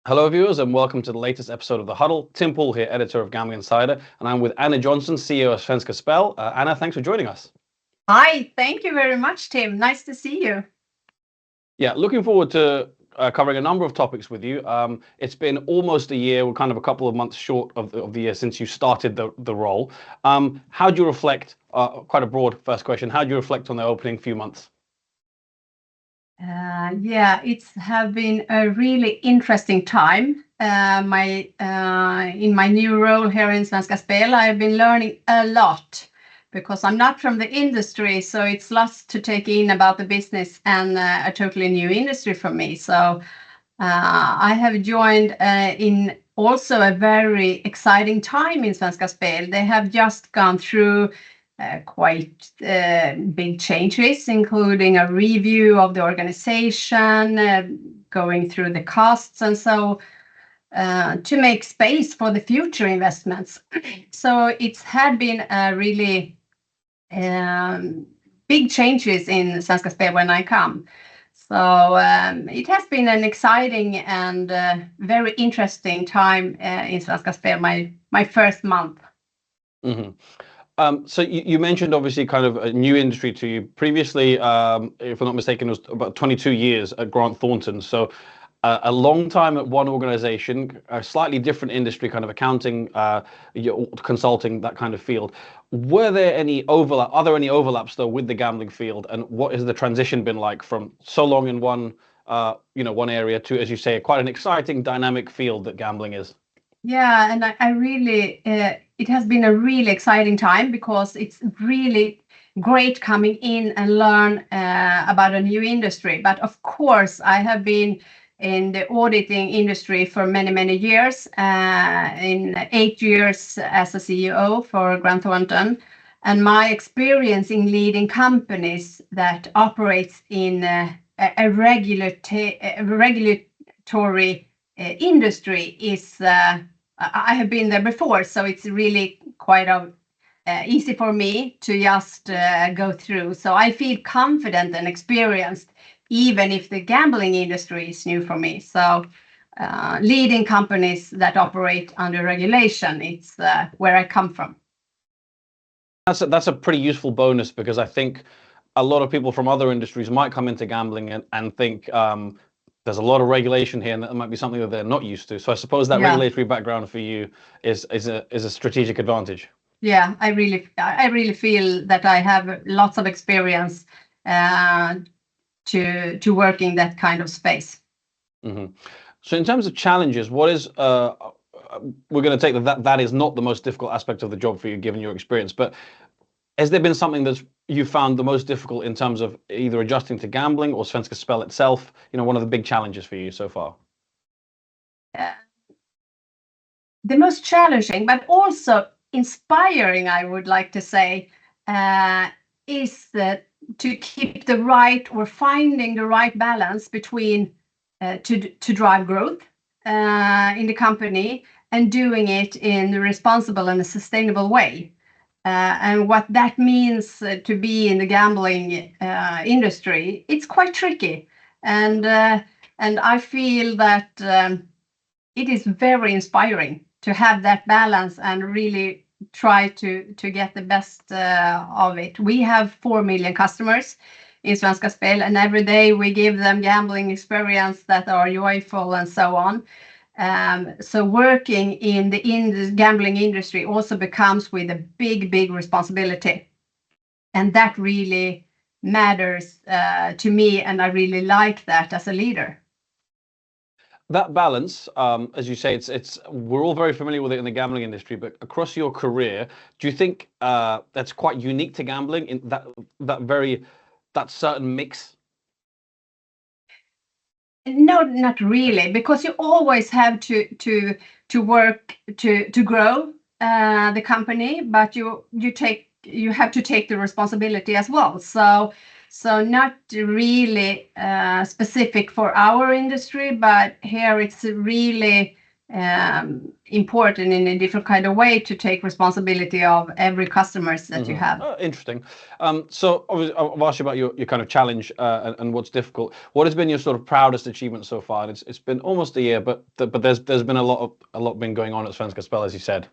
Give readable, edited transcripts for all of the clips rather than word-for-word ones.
Hello, viewers, and welcome to the latest episode of The Huddle. Tim Poole here, editor of Gambling Insider, and I'm with Anna Johnson, CEO of Svenska Spel. Anna, thanks for joining us. Hi, thank you very much, Tim. Nice to see you. Yeah, looking forward to covering a number of topics with you. It's been almost a year, we're kind of a couple of months short of the year since you started the role. How do you reflect, quite a broad first question, how do you reflect on the opening few months? Yeah, it's have been a really interesting time. In my new role here in Svenska Spel, I've been learning a lot because I'm not from the industry, so it's lots to take in about the business and a totally new industry for me. So I have joined in also a very exciting time in Svenska Spel. They have just gone through quite big changes, including a review of the organization, going through the costs, and so to make space for the future investments. So it's had been a really big changes in Svenska Spel when I come. So it has been an exciting and very interesting time in Svenska Spel, my first month. Mm-hmm. So you mentioned obviously kind of a new industry to you. Previously, if I'm not mistaken, it was about 22 years at Grant Thornton. So a long time at one organization, a slightly different industry, kind of accounting, consulting, that kind of field. Were there any overlap? Are there any overlaps though with the gambling field? And what has the transition been like from so long in one area to, as you say, quite an exciting, dynamic field that gambling is? Yeah, and I really, it has been a really exciting time because it's really great coming in and learn about a new industry. But of course, I have been in the auditing industry for many, many years, in 8 years as a CEO for Grant Thornton. And my experience in leading companies that operates in a regulatory industry is I have been there before, so it's really quite easy for me to just go through. So I feel confident and experienced, even if the gambling industry is new for me. So leading companies that operate under regulation, it's where I come from. That's a pretty useful bonus because I think a lot of people from other industries might come into gambling and think there's a lot of regulation here, and that might be something that they're not used to. So I suppose that regulatory background for you is a strategic advantage. Yeah, I really feel that I have lots of experience to work in that kind of space. Mm-hmm. So in terms of challenges, what is we're going to take that is not the most difficult aspect of the job for you, given your experience, but has there been something that you found the most difficult in terms of either adjusting to gambling or Svenska Spel itself? One of the big challenges for you so far? The most challenging, but also inspiring, I would like to say, is that to keep the right or finding the right balance between to drive growth in the company and doing it in a responsible and a sustainable way. And what that means to be in the gambling industry, it's quite tricky. And I feel that it is very inspiring to have that balance and really try to get the best of it. We have 4 million customers in Svenska Spel, and every day we give them gambling experience that are joyful and so on. So working in the gambling industry also becomes with a big responsibility, and that really matters to me, and I really like that as a leader. That balance, as you say, it's we're all very familiar with it in the gambling industry, but across your career, do you think that's quite unique to gambling in that certain mix? No, not really, because you always have to work to grow the company, but you have to take the responsibility as well. So not really specific for our industry, but here it's really important in a different kind of way to take responsibility of every customers that you have. Oh, interesting. So obviously, I've asked you about your kind of challenge and what's difficult. What has been your sort of proudest achievement so far? And it's been almost a year, but there's been a lot been going on at Svenska Spel, as you said.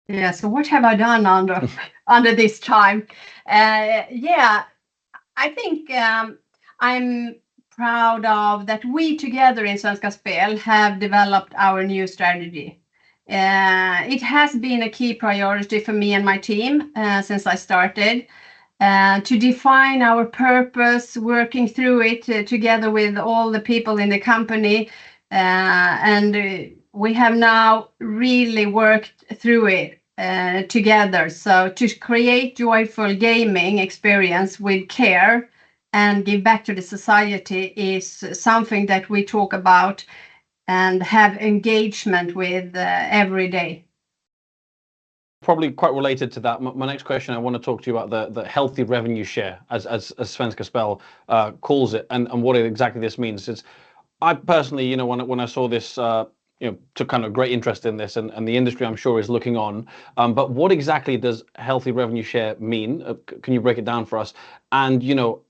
Yeah. So what have I done under this time? Yeah, I think I'm proud of that we together in Svenska Spel have developed our new strategy. It has been a key priority for me and my team since I started to define our purpose, working through it together with all the people in the company. And we have now really worked through it together. So to create joyful gaming experience with care and give back to the society is something that we talk about and have engagement with every day. Probably quite related to that. My next question, I want to talk to you about the healthy revenue share, as Svenska Spel calls it, and what exactly this means. I personally, you know, when I saw this, you know, took kind of great interest in this, and the industry, I'm sure, is looking on. But what exactly does healthy revenue share mean? Can you break it down for us? And you know,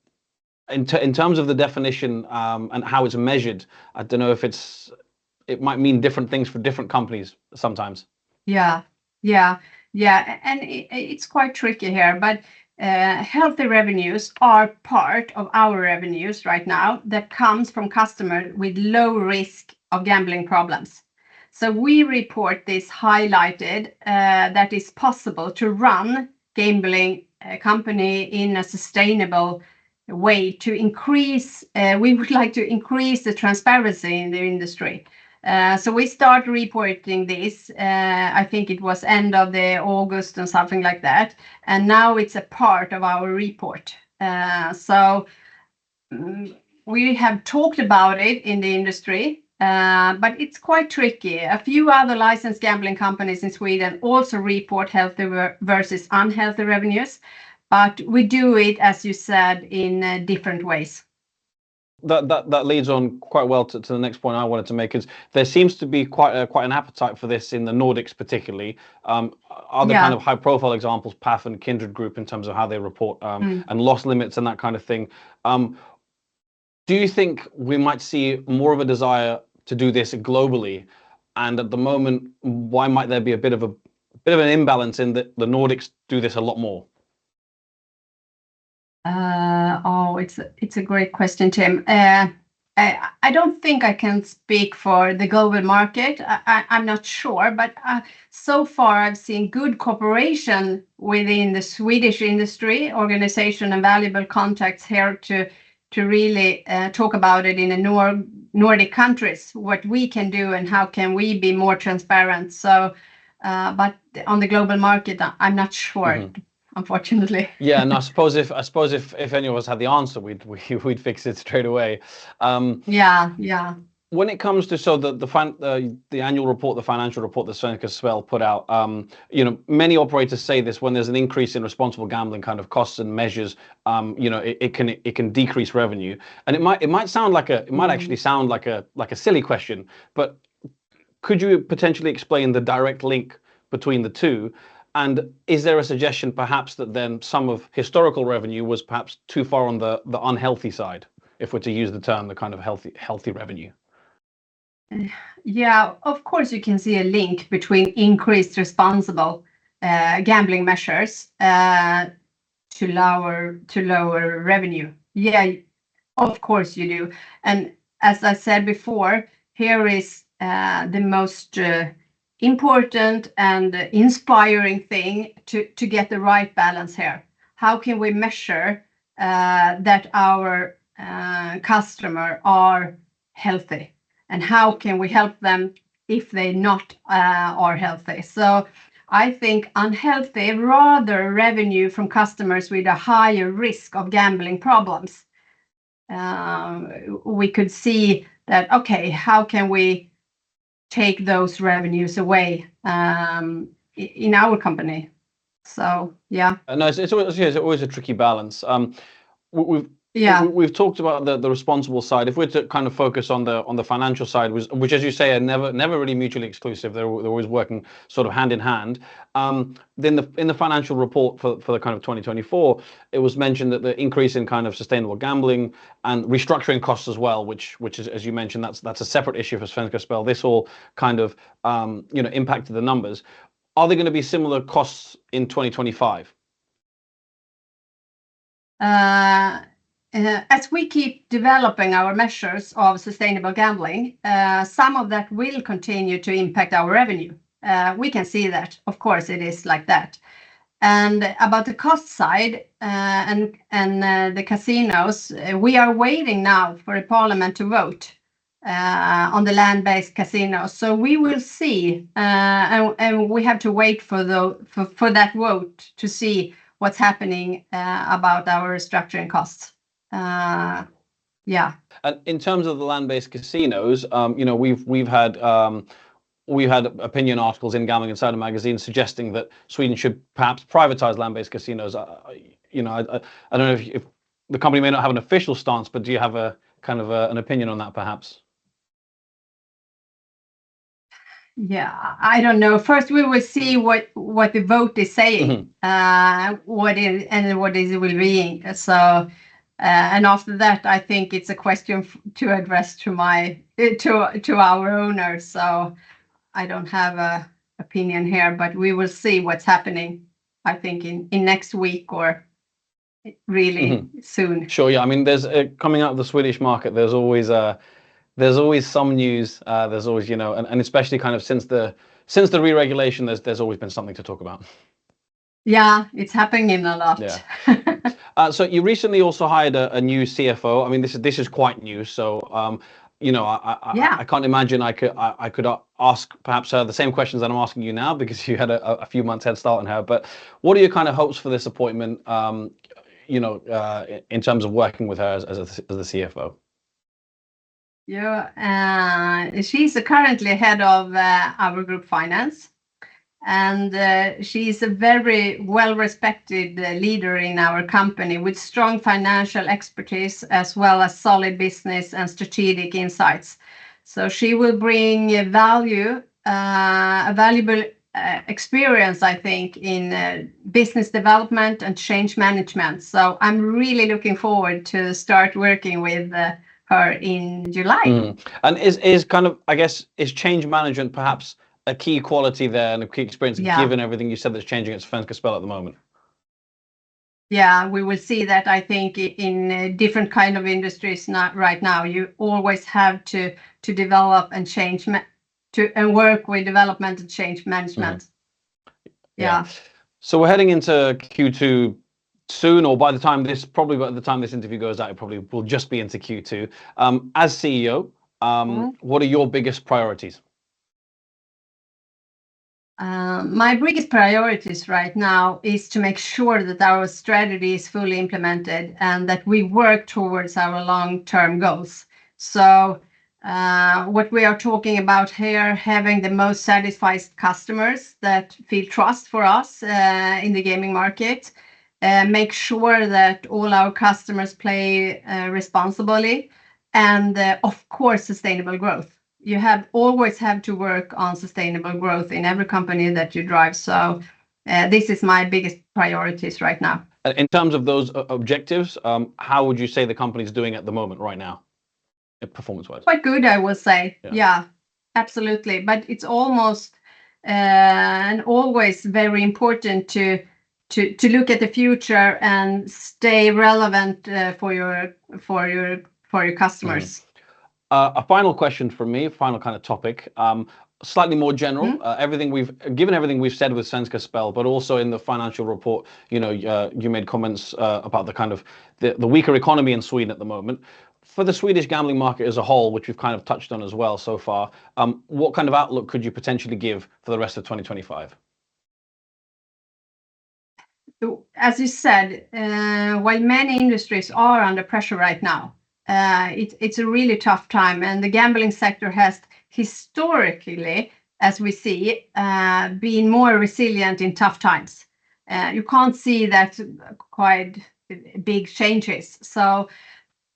in terms of the definition and how it's measured, I don't know if it might mean different things for different companies sometimes. Yeah, and it's quite tricky here, but healthy revenues are part of our revenues right now that comes from customers with low risk of gambling problems. So we report this highlighted that it's possible to run gambling company in a sustainable way to increase. We would like to increase the transparency in the industry. So we start reporting this, I think it was end of the August and something like that. And now it's a part of our report. So we have talked about it in the industry, but it's quite tricky. A few other licensed gambling companies in Sweden also report healthy versus unhealthy revenues, but we do it, as you said, in different ways. That leads on quite well to the next point I wanted to make, is there seems to be quite an appetite for this in the Nordics particularly. Other kind of high profile examples, PAF and Kindred Group, in terms of how they report and loss limits and that kind of thing. Do you think we might see more of a desire to do this globally? And at the moment, why might there be a bit of an imbalance in that the Nordics do this a lot more? It's a great question, Tim. I don't think I can speak for the global market. I'm not sure, but so far I've seen good cooperation within the Swedish industry organization and valuable contacts here to really talk about it in the Nordic countries, what we can do and how can we be more transparent. So, but on the global market, I'm not sure. Unfortunately. Yeah, and I suppose if any of us had the answer, we'd fix it straight away. Yeah. When it comes to the annual report, the financial report that Svenska Spel put out, you know, many operators say this: when there's an increase in responsible gambling kind of costs and measures, you know, it can decrease revenue. And it might actually sound like a silly question, but could you potentially explain the direct link between the two? And is there a suggestion perhaps that then some of historical revenue was perhaps too far on the unhealthy side, if we're to use the term, the kind of healthy revenue? Yeah, of course you can see a link between increased responsible gambling measures to lower revenue. Yeah, of course you do. And as I said before, here is the most important and inspiring thing to get the right balance here. How can we measure that our customer are healthy, and how can we help them if they not are healthy? So I think unhealthy, rather revenue from customers with a higher risk of gambling problems. We could see that, okay, how can we take those revenues away in our company? So yeah. No, it's always a tricky balance. Yeah. We've talked about the responsible side. If we're to kind of focus on the financial side, which, as you say, are never really mutually exclusive. They're always working sort of hand in hand. Then in the financial report for the kind of 2024, it was mentioned that the increase in kind of sustainable gambling and restructuring costs as well, which is, as you mentioned, that's a separate issue for Svenska Spel. This all kind of impacted the numbers. Are there going to be similar costs in 2025? As we keep developing our measures of sustainable gambling, some of that will continue to impact our revenue. We can see that. Of course, it is like that. And about the cost side and the casinos, we are waiting now for the parliament to vote on the land-based casinos. So we will see, and we have to wait for that vote to see what's happening about our restructuring costs. Yeah. And in terms of the land-based casinos, we've had opinion articles in Gambling Insider magazine suggesting that Sweden should perhaps privatize land-based casinos. I don't know if the company may not have an official stance, but do you have a kind of an opinion on that, perhaps? Yeah, I don't know. First, we will see what the vote is saying, what it will be. So, and after that, I think it's a question to address to our owners. So, I don't have a opinion here, but we will see what's happening. I think in next week or really soon. Sure. Yeah. I mean, there's coming out of the Swedish market. There's always some news. There's always, and especially kind of since the re-regulation, there's always been something to talk about. Yeah, it's happening a lot. Yeah. So you recently also hired a new CFO. I mean, this is quite new. So, I can't imagine I could ask perhaps her the same questions that I'm asking you now because you had a few months head start on her. But what are your kind of hopes for this appointment? In terms of working with her as the CFO. Yeah, she's currently head of our group finance, and she's a very well-respected leader in our company with strong financial expertise as well as solid business and strategic insights. So she will bring a valuable experience, I think, in business development and change management. So I'm really looking forward to start working with her in July. And is kind of, I guess, is change management perhaps a key quality there and a key experience given everything you said that's changing at Svenska Spel at the moment? Yeah, we will see that. I think in different kind of industries right now, you always have to develop and change and work with development and change management. Yeah. So we're heading into Q2 soon, or by the time this interview goes out, it probably will just be into Q2. As CEO, what are your biggest priorities? My biggest priorities right now is to make sure that our strategy is fully implemented and that we work towards our long-term goals. So what we are talking about here, having the most satisfied customers that feel trust for us in the gaming market, make sure that all our customers play responsibly, and of course, sustainable growth. You always have to work on sustainable growth in every company that you drive. So this is my biggest priorities right now. In terms of those objectives, how would you say the company's doing at the moment right now, performance-wise? Quite good, I will say. Yeah, absolutely. But it's almost and always very important to look at the future and stay relevant for your customers. A final question from me, final kind of topic, slightly more general. Everything we've said with Svenska Spel, but also in the financial report, you made comments about the kind of the weaker economy in Sweden at the moment. For the Swedish gambling market as a whole, which we've kind of touched on as well so far, what kind of outlook could you potentially give for the rest of 2025? As you said, while many industries are under pressure right now, it's a really tough time, and the gambling sector has historically, as we see, been more resilient in tough times. You can't see that quite big changes. So,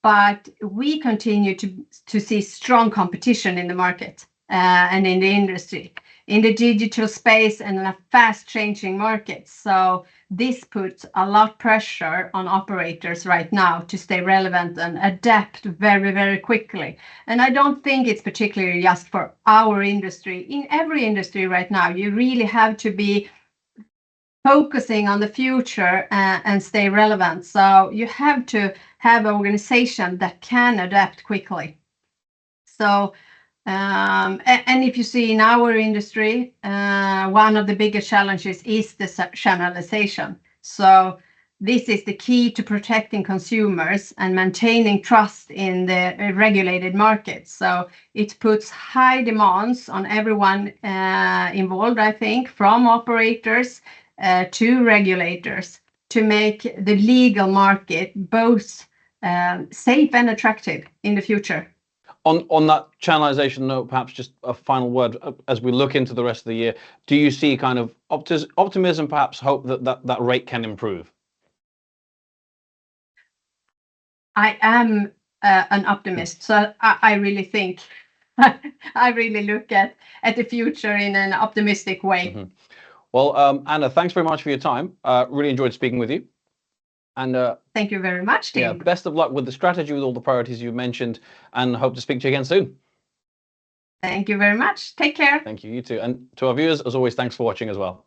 but we continue to see strong competition in the market and in the industry, in the digital space and in a fast changing market. So this puts a lot of pressure on operators right now to stay relevant and adapt very, very quickly. And I don't think it's particularly just for our industry. In every industry right now, you really have to be focusing on the future and stay relevant. So you have to have an organization that can adapt quickly. So, and if you see in our industry, one of the biggest challenges is the channelization. So this is the key to protecting consumers and maintaining trust in the regulated markets. So it puts high demands on everyone involved, I think, from operators to regulators, to make the legal market both safe and attractive in the future. On that channelization note, perhaps just a final word as we look into the rest of the year. Do you see kind of optimism, perhaps hope that rate can improve? I am an optimist, so I really think I really look at the future in an optimistic way. Mm-hmm. Well, Anna, thanks very much for your time. Really enjoyed speaking with you. And thank you very much, Tim. Yeah, best of luck with the strategy, with all the priorities you mentioned, and hope to speak to you again soon. Thank you very much. Take care. Thank you, you too. And to our viewers, as always, thanks for watching as well.